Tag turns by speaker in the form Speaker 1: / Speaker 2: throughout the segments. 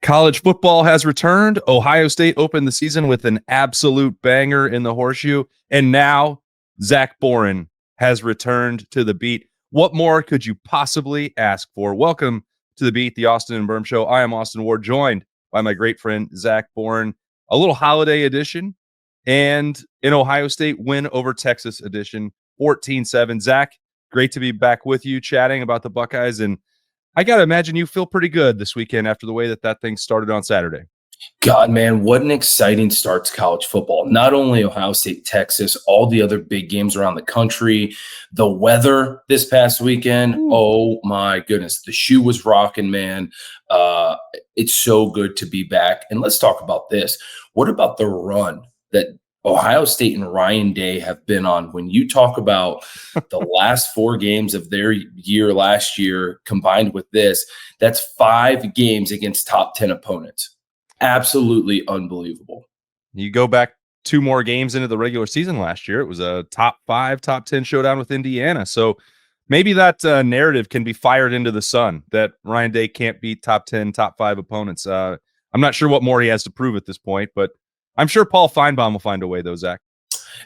Speaker 1: College football has returned. Ohio State opened the season with an absolute banger in the horseshoe. And now Zach Boren has returned to the beat. What more could you possibly ask for? Welcome to the beat, the Austin and Berm Show. I am Austin Ward, joined by my great friend Zach Boren. A little holiday edition and an Ohio State win over Texas edition, 14-7. Zach, great to be back with you chatting about the Buckeyes. And I got to imagine you feel pretty good this weekend after the way that thing started on Saturday.
Speaker 2: God, man, what an exciting start to college football. Not only Ohio State, Texas, all the other big games around the country. The weather this past weekend, oh my goodness. The shoe was rocking, man. It's so good to be back. And let's talk about this. What about the run that Ohio State and Ryan Day have been on? When you talk about the last 4 games of their year last year combined with this, that's 5 games against top 10 opponents. Absolutely unbelievable.
Speaker 1: You go back 2 more games into the regular season last year. It was a top 5, top 10 showdown with Indiana. So maybe that narrative can be fired into the sun that Ryan Day can't beat top 10, top 5 opponents. I'm not sure what more he has to prove at this point, but I'm sure Paul Feinbaum will find a way, though, Zach.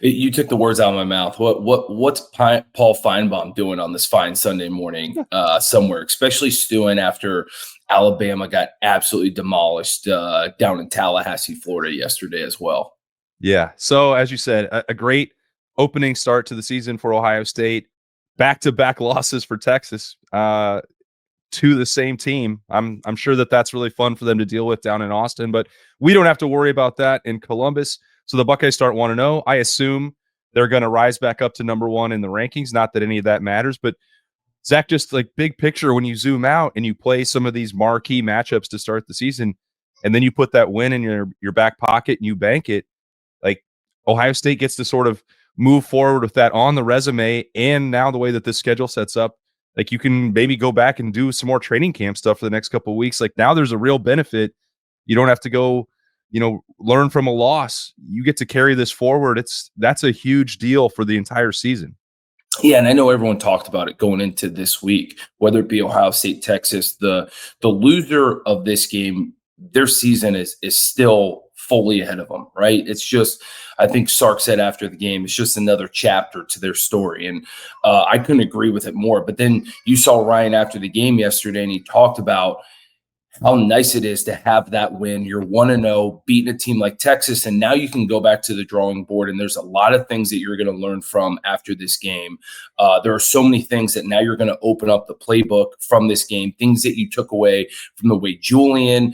Speaker 2: You took the words out of my mouth. What's Paul Feinbaum doing on this fine Sunday morning somewhere, especially stewing after Alabama got absolutely demolished down in Tallahassee, Florida yesterday as well?
Speaker 1: Yeah. So as you said, a great opening start to the season for Ohio State. Back-to-back losses for Texas to the same team. I'm sure that's really fun for them to deal with down in Austin, but we don't have to worry about that in Columbus. So the Buckeyes start 1-0. I assume they're going to rise back up to number 1 in the rankings. Not that any of that matters, but Zach, just like big picture, when you zoom out and you play some of these marquee matchups to start the season, and then you put that win in your back pocket and you bank it, like Ohio State gets to sort of move forward with that on the resume. And now the way that this schedule sets up, like you can maybe go back and do some more training camp stuff for the next couple of weeks. Like now there's a real benefit. You don't have to go, learn from a loss. You get to carry this forward. That's a huge deal for the entire season.
Speaker 2: Yeah, and I know everyone talked about it going into this week, whether it be Ohio State, Texas. The loser of this game, their season is still fully ahead of them, right? It's just, I think Sark said after the game, it's just another chapter to their story. And I couldn't agree with it more. But then you saw Ryan after the game yesterday, and he talked about how nice it is to have that win. You're 1-0, beating a team like Texas, and now you can go back to the drawing board, and there's a lot of things that you're going to learn from after this game. There are so many things that now you're going to open up the playbook from this game, things that you took away from the way Julian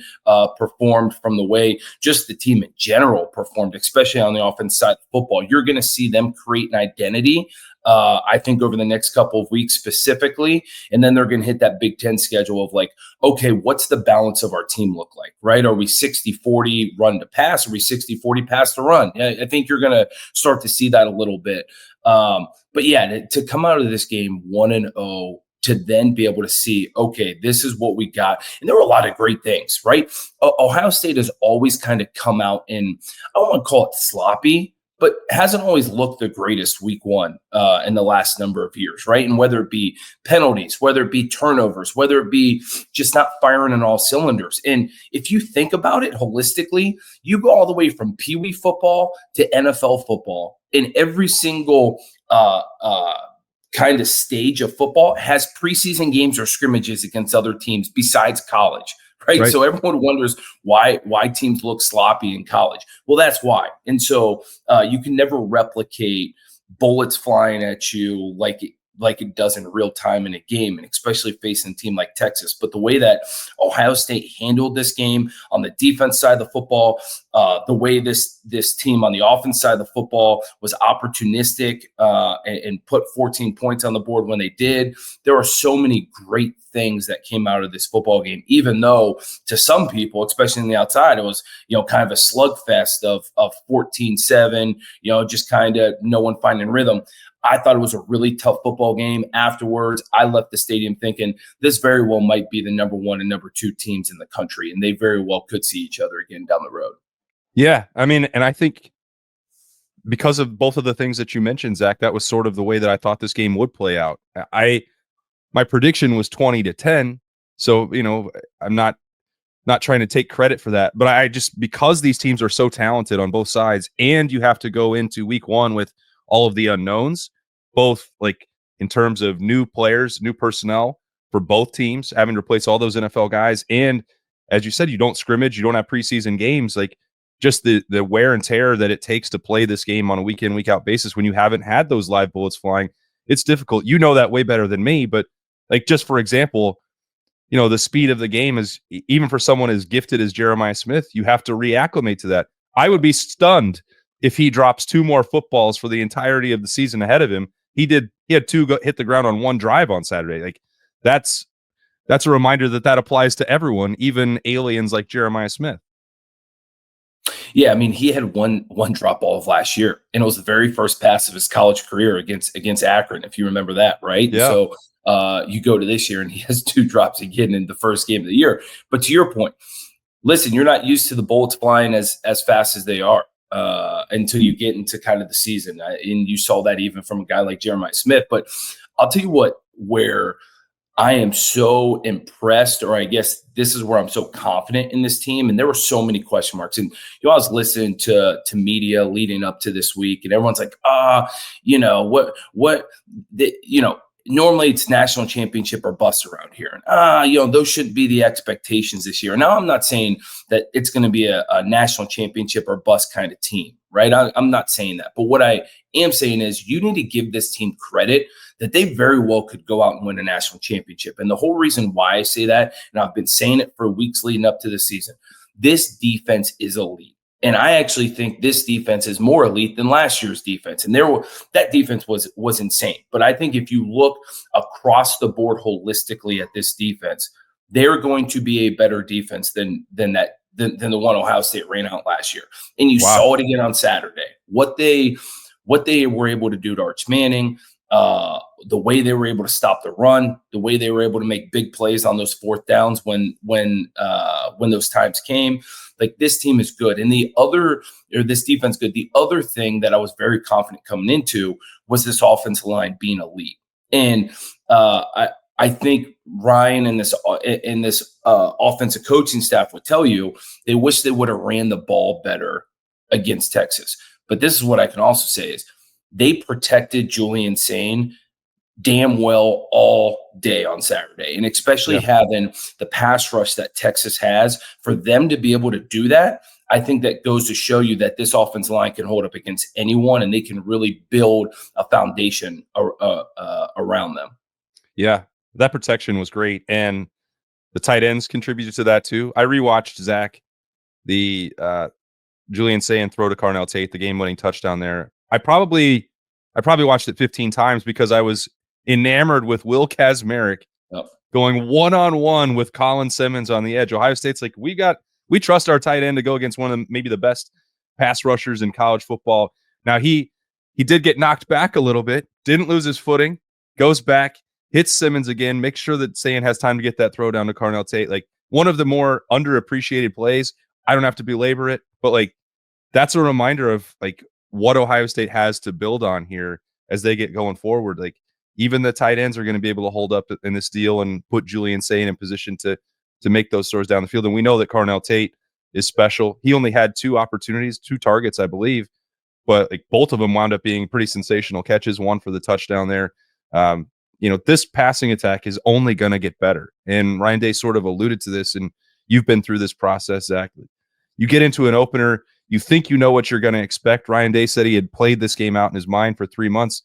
Speaker 2: performed, from the way just the team in general performed, especially on the offense side of football. You're going to see them create an identity, I think, over the next couple of weeks specifically. And then they're going to hit that Big Ten schedule of like, okay, what's the balance of our team look like, right? Are we 60-40 run to pass? Are we 60-40 pass to run? I think you're going to start to see that a little bit. But yeah, to come out of this game 1-0, to then be able to see, okay, this is what we got. And there were a lot of great things, right? Ohio State has always kind of come out in, I don't want to call it sloppy, but hasn't always looked the greatest week 1 in the last number of years, right? And whether it be penalties, whether it be turnovers, whether it be just not firing on all cylinders. And if you think about it holistically, you go all the way from Pee Wee football to NFL football, and every single kind of stage of football has preseason games or scrimmages against other teams besides college. Right. So everyone wonders why teams look sloppy in college. Well, that's why. And so you can never replicate bullets flying at you like it does in real time in a game, and especially facing a team like Texas. But the way that Ohio State handled this game on the defense side of the football, the way this team on the offense side of the football was opportunistic and put 14 points on the board when they did. There are so many great things that came out of this football game, even though to some people, especially on the outside, it was, kind of a slugfest of 14-7, just kind of no one finding rhythm. I thought it was a really tough football game. Afterwards, I left the stadium thinking this very well might be the number 1 and number 2 teams in the country, and they very well could see each other again down the road.
Speaker 1: Yeah, I mean, and I think because of both of the things that you mentioned, Zach, that was sort of the way that I thought this game would play out. My prediction was 20-10, so I'm not not trying to take credit for that, but I just, because these teams are so talented on both sides, and you have to go into week one with all of the unknowns, both like in terms of new players, new personnel for both teams, having to replace all those NFL guys. And as you said, you don't scrimmage, you don't have preseason games, like just the wear and tear that it takes to play this game on a week in, week out basis when you haven't had those live bullets flying. It's difficult. You know that way better than me, but like, just for example, the speed of the game is, even for someone as gifted as Jeremiah Smith, you have to reacclimate to that. I would be stunned if he drops 2 more footballs for the entirety of the season ahead of him. He had 2 hit the ground on 1 drive on Saturday. Like that's a reminder that applies to everyone, even aliens like Jeremiah Smith.
Speaker 2: Yeah, I mean, he had one drop ball of last year, and it was the very first pass of his college career against Akron, if you remember that, right?
Speaker 1: Yeah.
Speaker 2: So you go to this year, and he has 2 drops again in the first game of the year. But to your point, listen, you're not used to the bullets flying as fast as they are until you get into kind of the season, and you saw that even from a guy like Jeremiah Smith. But I'll tell you what, where I am so impressed, or I guess this is where I'm so confident in this team. And there were so many question marks. And I was listening to media leading up to this week, and everyone's like, normally it's national championship or bust around here. And those shouldn't be the expectations this year. Now, I'm not saying that it's going to be a national championship or bust kind of team, right? I'm not saying that. But what I am saying is you need to give this team credit that they very well could go out and win a national championship. And the whole reason why I say that, and I've been saying it for weeks leading up to the season, this defense is elite. And I actually think this defense is more elite than last year's defense. And that defense was insane. But I think if you look across the board holistically at this defense, they're going to be a better defense than the one Ohio State ran out last year. And you saw it again on Saturday. What they were able to do to Arch Manning, the way they were able to stop the run, the way they were able to make big plays on those 4th downs when those times came. Like, this team is good. And this defense good. The other thing that I was very confident coming into was this offensive line being elite. And I think Ryan and this offensive coaching staff would tell you they wish they would have ran the ball better against Texas. But this is what I can also say is they protected Julian Sain damn well all day on Saturday. And especially having the pass rush that Texas has, for them to be able to do that, I think that goes to show you that this offensive line can hold up against anyone, and they can really build a foundation around them.
Speaker 1: Yeah, that protection was great. And the tight ends contributed to that too. I rewatched, Zach, the Julian Sain throw to Carnell Tate, the game-winning touchdown there. I probably watched it 15 times because I was enamored with Will Kazmarek going one-on-one with Colin Simmons on the edge. Ohio State's like, we trust our tight end to go against one of maybe the best pass rushers in college football. Now, he did get knocked back a little bit, didn't lose his footing, goes back, hits Simmons again, makes sure that Sain has time to get that throw down to Carnell Tate. Like, one of the more underappreciated plays. I don't have to belabor it, but like, that's a reminder of like what Ohio State has to build on here as they get going forward. Like, even the tight ends are going to be able to hold up in this deal and put Julian Sain in position to make those throws down the field. And we know that Carnell Tate is special. He only had 2 opportunities, 2 targets, I believe, but like both of them wound up being pretty sensational catches. One for the touchdown there. This passing attack is only going to get better. And Ryan Day sort of alluded to this, and you've been through this process, Zach. You get into an opener, you think you know what you're going to expect. Ryan Day said he had played this game out in his mind for 3 months,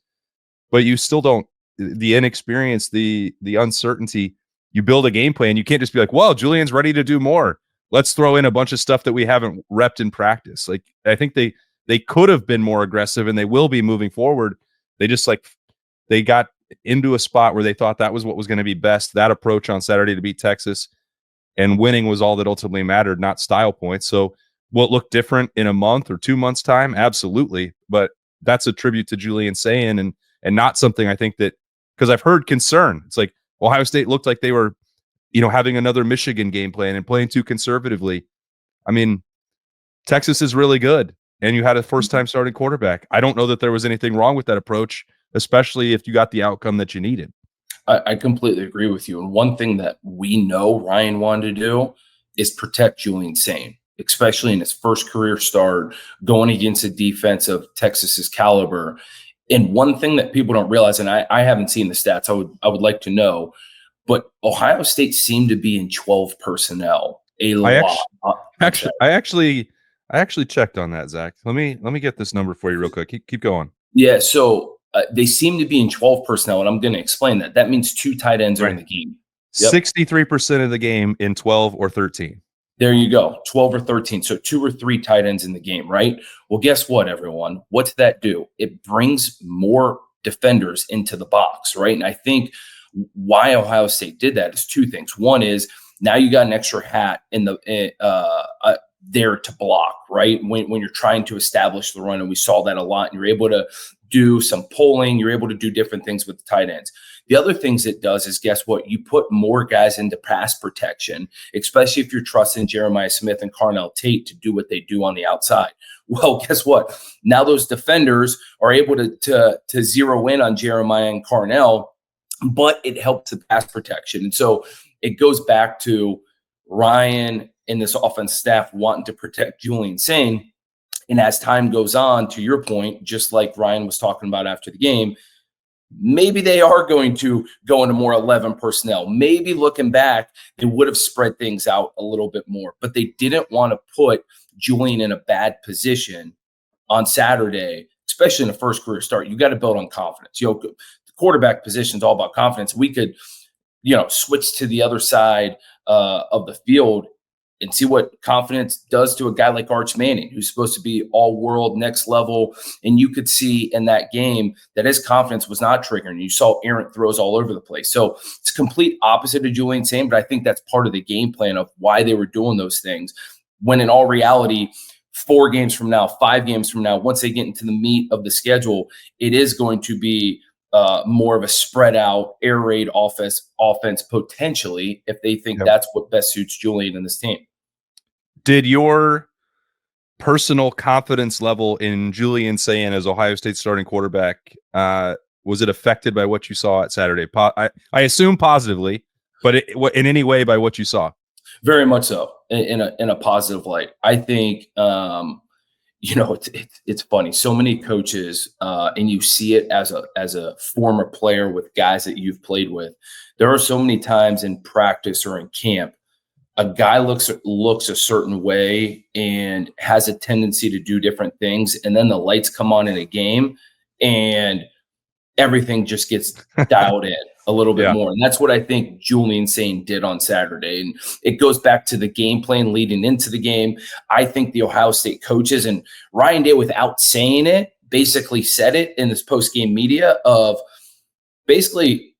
Speaker 1: but you still don't. The inexperience, the uncertainty, you build a game plan. You can't just be like, well, Julian's ready to do more. Let's throw in a bunch of stuff that we haven't repped in practice. Like, I think they could have been more aggressive, and they will be moving forward. They just they got into a spot where they thought that was what was going to be best. That approach on Saturday to beat Texas, and winning was all that ultimately mattered, not style points. So will it look different in a month or 2 months' time? Absolutely. But that's a tribute to Julian Sain and not something I think that, because I've heard concern. It's like Ohio State looked like they were, having another Michigan game plan and playing too conservatively. I mean, Texas is really good, and you had a first-time starting quarterback. I don't know that there was anything wrong with that approach, especially if you got the outcome that you needed.
Speaker 2: I completely agree with you. And one thing that we know Ryan wanted to do is protect Julian Sain, especially in his first career start, going against a defense of Texas's caliber. And one thing that people don't realize, and I haven't seen the stats, I would like to know, but Ohio State seemed to be in 12 personnel a lot.
Speaker 1: I actually checked on that, Zach. Let me get this number for you real quick. Keep going.
Speaker 2: Yeah, so they seem to be in 12 personnel, and I'm going to explain that. That means 2 tight ends are in the game.
Speaker 1: 63% of the game in 12 or 13.
Speaker 2: There you go, 12 or 13. So 2 or 3 tight ends in the game, right? Well, guess what, everyone? What's that do? It brings more defenders into the box, right? And I think why Ohio State did that is 2 things. One is now you got an extra hat in the there to block, right? When you're trying to establish the run, and we saw that a lot. And you're able to do some pulling, you're able to do different things with the tight ends. The other things it does is, guess what? You put more guys into pass protection, especially if you're trusting Jeremiah Smith and Carnell Tate to do what they do on the outside. Well, guess what? Now those defenders are able to zero in on Jeremiah and Carnell, but it helps the pass protection. And so it goes back to Ryan and this offense staff wanting to protect Julian Sain. And as time goes on, to your point, just like Ryan was talking about after the game, maybe they are going to go into more 11 personnel. Maybe looking back, they would have spread things out a little bit more, but they didn't want to put Julian in a bad position on Saturday, especially in the first career start. You got to build on confidence. The quarterback position is all about confidence. We could, switch to the other side of the field and see what confidence does to a guy like Arch Manning, who's supposed to be all-world, next level. And you could see in that game that his confidence was not triggering. You saw errant throws all over the place. So it's complete opposite of Julian Sain, but I think that's part of the game plan of why they were doing those things. When in all reality, 4 games from now, 5 games from now, once they get into the meat of the schedule, it is going to be more of a spread out air raid offense potentially, if they think that's what best suits Julian and this team.
Speaker 1: Did your personal confidence level in Julian Sain as Ohio State's starting quarterback, was it affected by what you saw at Saturday? I assume positively, but in any way by what you saw?
Speaker 2: Very much so, in a positive light. I think it's funny. So many coaches, and you see it as a former player with guys that you've played with. There are so many times in practice or in camp, a guy looks a certain way and has a tendency to do different things, and then the lights come on in a game, and everything just gets dialed in a little bit more. And that's what I think Julian Sain did on Saturday. And it goes back to the game plan leading into the game. I think the Ohio State coaches, and Ryan Day, without saying it, basically said it in this post-game media of basically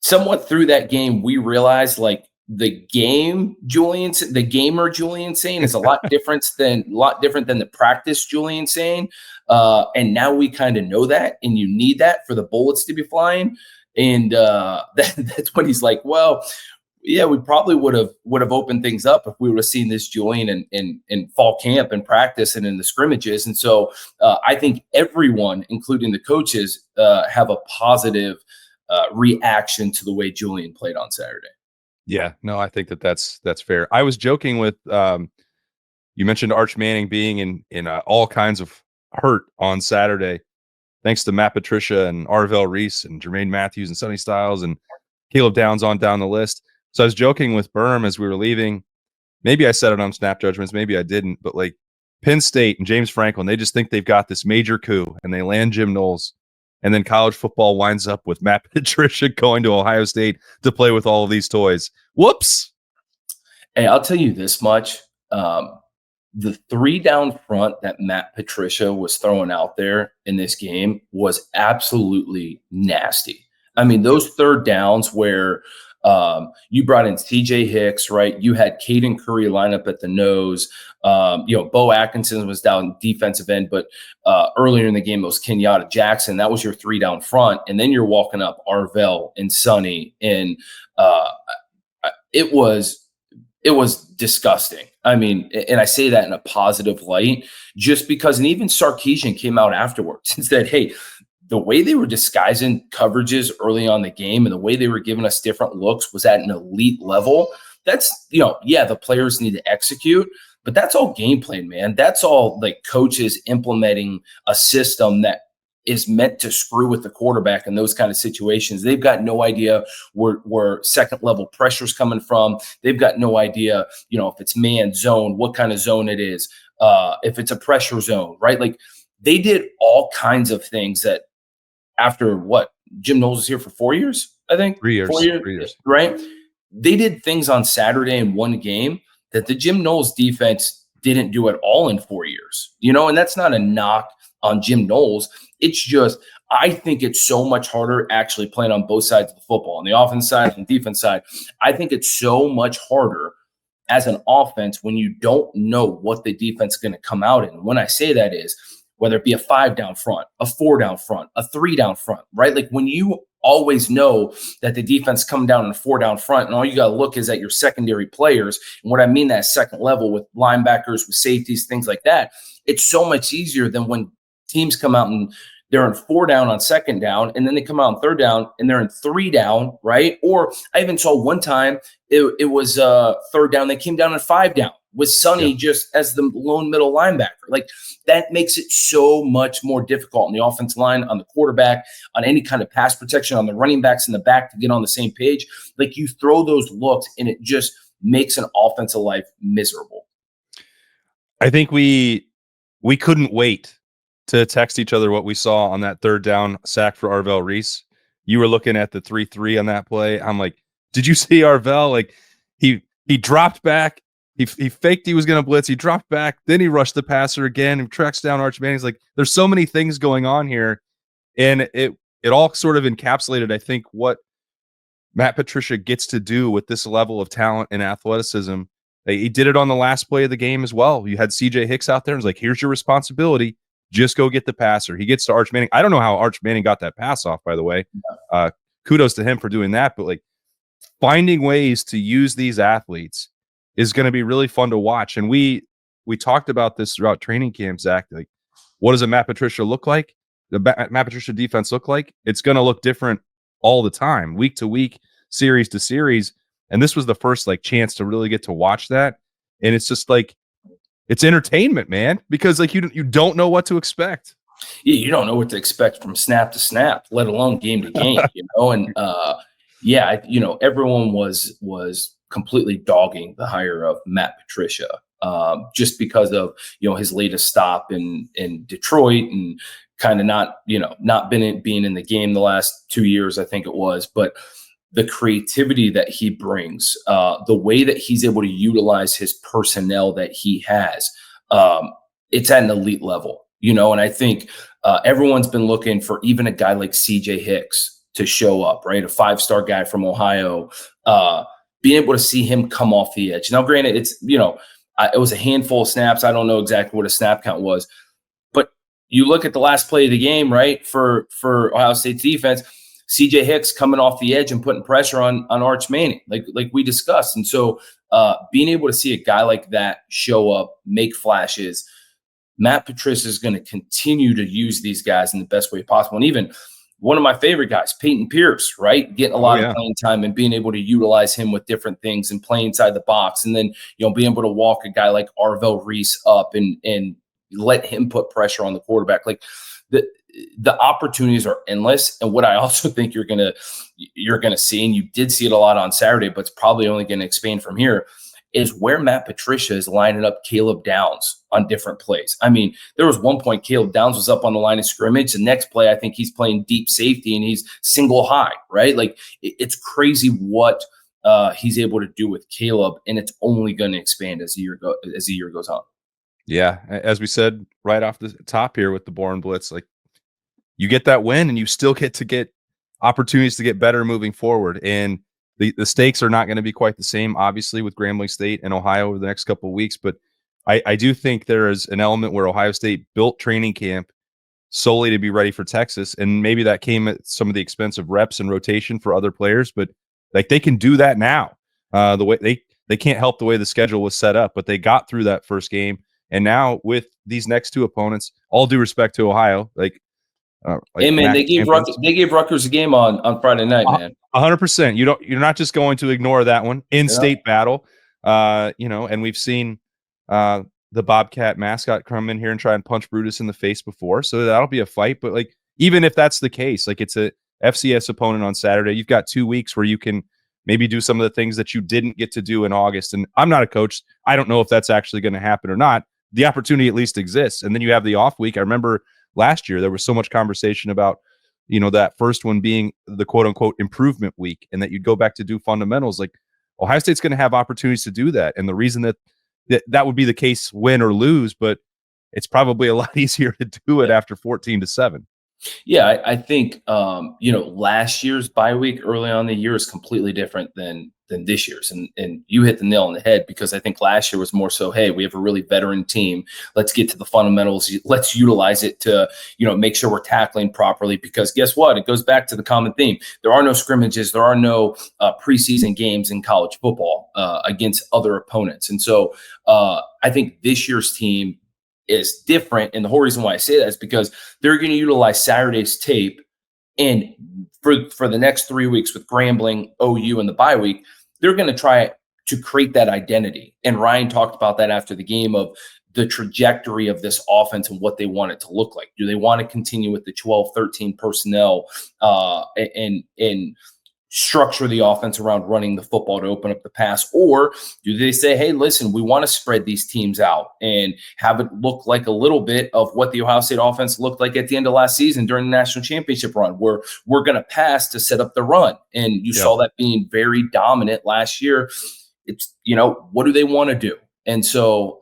Speaker 2: somewhat through that game, we realized like the gamer Julian Sain is a lot different than the practice Julian Sain. And now we kind of know that, and you need that for the bullets to be flying. And that's when he's like, well, yeah, we probably would have opened things up if we would have seen this Julian in fall camp and practice and in the scrimmages. And so I think everyone, including the coaches, have a positive reaction to the way Julian played on Saturday.
Speaker 1: Yeah, no, I think that's fair. I was joking with you mentioned Arch Manning being in all kinds of hurt on Saturday, thanks to Matt Patricia and Arvell Reese and Jermaine Matthews and Sonny Styles and Caleb Downs on down the list. So I was joking with Berm as we were leaving. Maybe I said it on Snap Judgments, maybe I didn't, but like Penn State and James Franklin, they just think they've got this major coup, and they land Jim Knowles. And then college football winds up with Matt Patricia going to Ohio State to play with all of these toys. Whoops.
Speaker 2: Hey, I'll tell you this much. The 3 down front that Matt Patricia was throwing out there in this game was absolutely nasty. I mean, those 3rd downs where you brought in CJ Hicks, right? You had Caden Curry line up at the nose. Bo Atkinson was down defensive end, but earlier in the game, it was Kenyatta Jackson. That was your 3 down front. And then you're walking up Arvell and Sonny. And it was disgusting. I mean, and I say that in a positive light, just because, and even Sarkisian came out afterwards and said, hey, the way they were disguising coverages early on the game and the way they were giving us different looks was at an elite level. that's, yeah, the players need to execute, but that's all game plan, man. That's all like coaches implementing a system that is meant to screw with the quarterback in those kind of situations. They've got no idea where second level pressure is coming from. They've got no idea, if it's man zone, what kind of zone it is, if it's a pressure zone, right? Like they did all kinds of things that after what Jim Knowles was here for 4 years, I think 4 years,
Speaker 1: 3 years.
Speaker 2: right? They did things on Saturday in one game that the Jim Knowles defense didn't do at all in 4 years, and that's not a knock on Jim Knowles. It's just, I think it's so much harder actually playing on both sides of the football, on the offense side and defense side. I think it's so much harder as an offense when you don't know what the defense is going to come out in. When I say that is, whether it be a 5 down front, a 4 down front, a 3 down front, right? Like when you always know that the defense coming down in a 4 down front, and all you got to look is at your secondary players. And what I mean that second level with linebackers, with safeties, things like that, it's so much easier than when teams come out and they're in 4 down on second down, and then they come out on 3rd down and they're in 3 down, right? Or I even saw one time it was 3rd down, they came down in 5 down with Sonny just as the lone middle linebacker. Like that makes it so much more difficult on the offensive line, on the quarterback, on any kind of pass protection, on the running backs in the back to get on the same page. Like you throw those looks and it just makes an offensive life miserable.
Speaker 1: I think we couldn't wait to text each other what we saw on that 3rd down sack for Arvell Reese. You were looking at the 3-3 on that play. I'm like, did you see Arvell? Like he dropped back. He faked he was going to blitz. He dropped back. Then he rushed the passer again and tracks down Arch Manning's. Like there's so many things going on here. And it all sort of encapsulated, I think, what Matt Patricia gets to do with this level of talent and athleticism. He did it on the last play of the game as well. You had CJ Hicks out there and was like, here's your responsibility. Just go get the passer. He gets to Arch Manning. I don't know how Arch Manning got that pass off, by the way. Kudos to him for doing that. But like finding ways to use these athletes is going to be really fun to watch. And we talked about this throughout training camp, Zach. Like, what does a Matt Patricia look like? The Matt Patricia defense look like? It's going to look different all the time, week to week, series to series. And this was the first like chance to really get to watch that. And it's just like, it's entertainment, man, because like you don't know what to expect.
Speaker 2: Yeah, you don't know what to expect from snap to snap, let alone game to game, And everyone was completely dogging the hire of Matt Patricia, just because of his latest stop in Detroit and kind of not being in the game the last 2 years, I think it was, but the creativity that he brings, the way that he's able to utilize his personnel that he has, it's at an elite level, and I think everyone's been looking for even a guy like CJ Hicks to show up, right? A 5-star guy from Ohio, being able to see him come off the edge. Now, granted, it's, it was a handful of snaps. I don't know exactly what a snap count was, but you look at the last play of the game, right? For Ohio State's defense, CJ Hicks coming off the edge and putting pressure on Arch Manning, like we discussed. And so being able to see a guy like that show up, make flashes, Matt Patricia is going to continue to use these guys in the best way possible. And even one of my favorite guys, Peyton Pierce, right? Getting a lot of playing time and being able to utilize him with different things and playing inside the box. And then, being able to walk a guy like Arvell Reese up and let him put pressure on the quarterback. Like the opportunities are endless. And what I also think you're gonna see, and you did see it a lot on Saturday, but it's probably only going to expand from here, is where Matt Patricia is lining up Caleb Downs on different plays. I mean, there was one point Caleb Downs was up on the line of scrimmage. The next play, I think he's playing deep safety and he's single high, right? Like it's crazy what he's able to do with Caleb, and it's only going to expand as the year goes on.
Speaker 1: Yeah, as we said right off the top here with the Boren Blitz, like you get that win and you still get to get opportunities to get better moving forward. And the stakes are not going to be quite the same, obviously, with Grambling State and Ohio over the next couple of weeks. But I do think there is an element where Ohio State built training camp solely to be ready for Texas. And maybe that came at some of the expense of reps and rotation for other players. But like they can do that now. The way they can't help the way the schedule was set up, but they got through that first game. And now with these next two opponents, all due respect to Ohio, like
Speaker 2: Hey
Speaker 1: like
Speaker 2: man,
Speaker 1: MAC champions.
Speaker 2: They gave Rutgers a game on Friday night, man.
Speaker 1: 100%. You're not just going to ignore that one in-state battle. And we've seen the Bobcat mascot come in here and try and punch Brutus in the face before, so that'll be a fight. But like, even if that's the case, like it's a FCS opponent on Saturday, you've got 2 weeks where you can maybe do some of the things that you didn't get to do in August. And I'm not a coach. I don't know if that's actually going to happen or not. The opportunity at least exists. And then you have the off week. I remember last year there was so much conversation about, that first one being the quote unquote improvement week, and that you'd go back to do fundamentals. Like, Ohio State's going to have opportunities to do that. And the reason that would be the case, win or lose, but it's probably a lot easier to do it after 14-7.
Speaker 2: Yeah, I think last year's bye week early on in the year is completely different than this year's, and you hit the nail on the head, because I think last year was more so, hey, we have a really veteran team. Let's get to the fundamentals. Let's utilize it to make sure we're tackling properly. Because guess what? It goes back to the common theme. There are no scrimmages. There are no preseason games in college football against other opponents, and so I think this year's team is different. And the whole reason why I say that is because they're going to utilize Saturday's tape. And for the next 3 weeks with Grambling, OU, and the bye week, they're going to try to create that identity. And Ryan talked about that after the game, of the trajectory of this offense and what they want it to look like. Do they want to continue with the 12-13 personnel and structure the offense around running the football to open up the pass? Or do they say, hey, listen, we want to spread these teams out and have it look like a little bit of what the Ohio State offense looked like at the end of last season during the national championship run, where we're going to pass to set up the run? And you saw that being very dominant last year. It's, what do they want to do? And so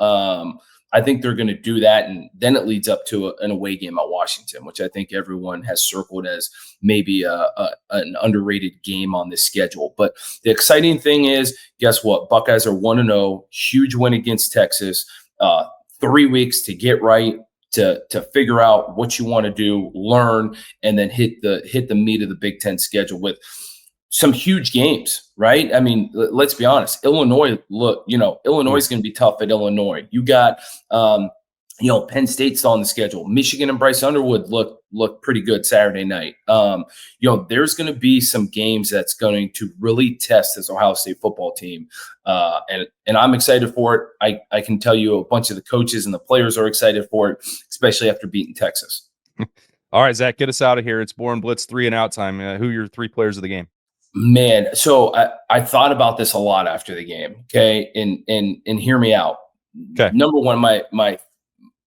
Speaker 2: I think they're going to do that. And then it leads up to an away game at Washington, which I think everyone has circled as maybe an underrated game on this schedule. But the exciting thing is, guess what? Buckeyes are 1-0, huge win against Texas. 3 weeks to get right, to figure out what you want to do, learn, and then hit the meat of the Big Ten schedule with some huge games, right? I mean, let's be honest. Illinois, Illinois is going to be tough at Illinois. You got, Penn State's on the schedule. Michigan and Bryce Underwood look pretty good Saturday night. There's going to be some games that's going to really test this Ohio State football team, and I'm excited for it. I can tell you a bunch of the coaches and the players are excited for it, especially after beating Texas.
Speaker 1: All right, Zach, get us out of here. It's Boren Blitz 3 and out time. Who are your 3 players of the game?
Speaker 2: Man, so I thought about this a lot after the game. Okay, and hear me out. Okay. Number one, my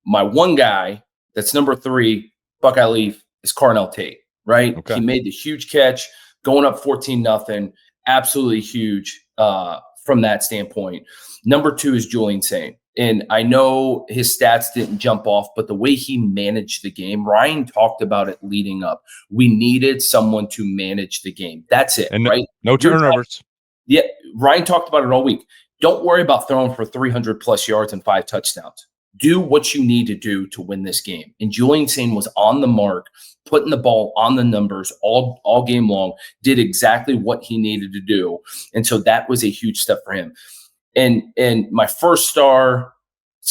Speaker 2: one guy that's number 3, Buckeye Leaf, is Carnell Tate. Right, okay. He made the huge catch going up 14-0, absolutely huge from that standpoint. Number 2 is Julian Sain. And I know his stats didn't jump off, but the way he managed the game, Ryan talked about it leading up. We needed someone to manage the game. That's it, and right?
Speaker 1: No turnovers.
Speaker 2: Yeah, Ryan talked about it all week. Don't worry about throwing for 300-plus yards and 5 touchdowns. Do what you need to do to win this game. And Julian Sain was on the mark, putting the ball on the numbers all game long, did exactly what he needed to do. And so that was a huge step for him. And my first star,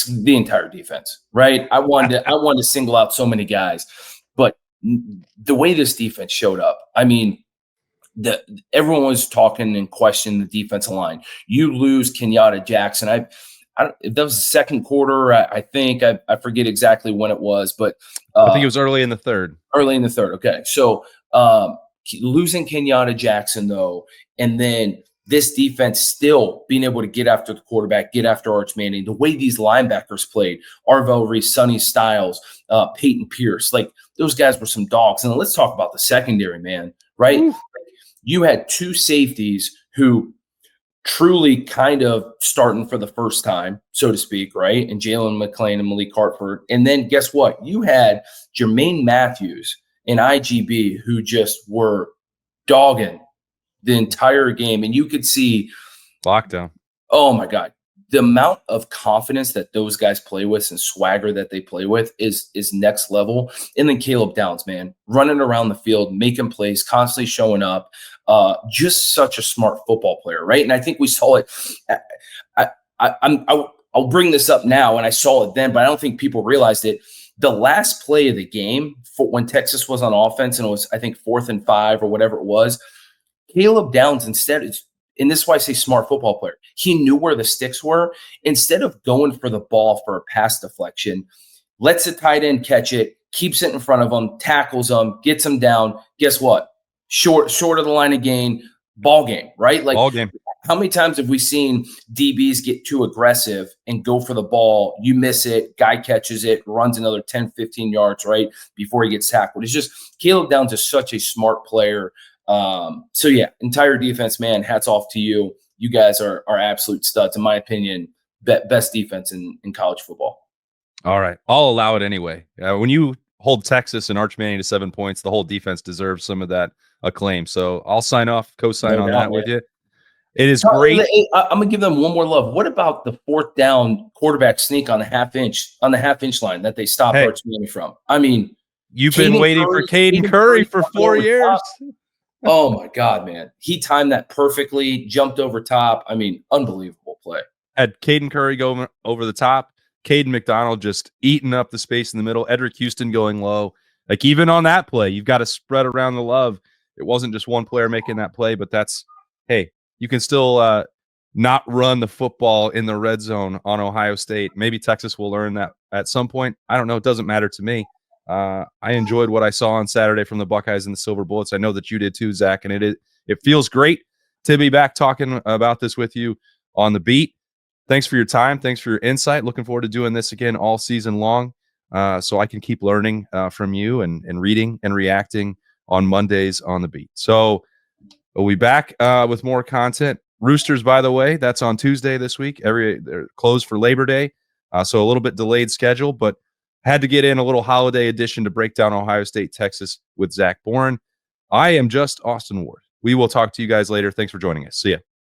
Speaker 2: the entire defense, right? I wanted to single out so many guys, but the way this defense showed up, I mean, everyone was talking and questioning the defensive line. You lose Kenyatta Jackson. That was the second quarter. I think I forget exactly when it was, but
Speaker 1: I think it was early in the third.
Speaker 2: Early in the third. Okay, so losing Kenyatta Jackson though, and then this defense still being able to get after the quarterback, get after Arch Manning, the way these linebackers played, Arvell Reese, Sonny Styles, Peyton Pierce, like those guys were some dogs. And let's talk about the secondary, man, right? Ooh. You had 2 safeties who truly kind of starting for the first time, so to speak, right? And Jalen McClain and Malik Hartford. And then guess what? You had Jermaine Matthews and IGB who just were dogging the entire game, and you could see
Speaker 1: lockdown.
Speaker 2: Oh my God. The amount of confidence that those guys play with and swagger that they play with is next level. And then Caleb Downs, man, running around the field, making plays, constantly showing up. Just such a smart football player, right? And I think we saw it. I'll bring this up now, and I saw it then, but I don't think people realized it. The last play of the game for when Texas was on offense and it was, I think, 4th and 5 or whatever it was, Caleb Downs instead, and this is why I say smart football player, he knew where the sticks were. Instead of going for the ball for a pass deflection, lets the tight end catch it, keeps it in front of him, tackles him, gets him down. Guess what? Short of the line of gain, ball game, right? Like,
Speaker 1: ball game.
Speaker 2: How many times have we seen DBs get too aggressive and go for the ball? You miss it, guy catches it, runs another 10, 15 yards, right, before he gets tackled. It's just Caleb Downs is such a smart player. So, yeah, entire defense, man, hats off to you. You guys are absolute studs, in my opinion, best defense in college football.
Speaker 1: All right. I'll allow it anyway. When you hold Texas and Arch Manning to 7 points, the whole defense deserves some of that acclaim. So I'll co-sign on that with you. It is great.
Speaker 2: I'm gonna give them one more love. What about the 4th down quarterback sneak on the half inch line that they stopped Arch Manning from? I mean,
Speaker 1: you've been waiting for Caden Curry for 4 years.
Speaker 2: Oh my God, man. He timed that perfectly, jumped over top. I mean, unbelievable play.
Speaker 1: Had Caden Curry go over the top, Caden McDonald just eating up the space in the middle, Edric Houston going low. Like, even on that play, you've got to spread around the love. It wasn't just one player making that play, but hey, you can still not run the football in the red zone on Ohio State. Maybe Texas will learn that at some point. I don't know. It doesn't matter to me. I enjoyed what I saw on Saturday from the Buckeyes and the Silver Bullets. I know that you did too, Zach, and it feels great to be back talking about this with you on the beat. Thanks for your time. Thanks for your insight. Looking forward to doing this again all season long, so I can keep learning from you and reading and reacting on Mondays on the beat. So we'll be back with more content. Roosters, by the way, that's on Tuesday this week. They're closed for Labor Day, so a little bit delayed schedule, but had to get in a little holiday edition to break down Ohio State, Texas with Zach Boren. I am just Austin Ward. We will talk to you guys later. Thanks for joining us. See ya.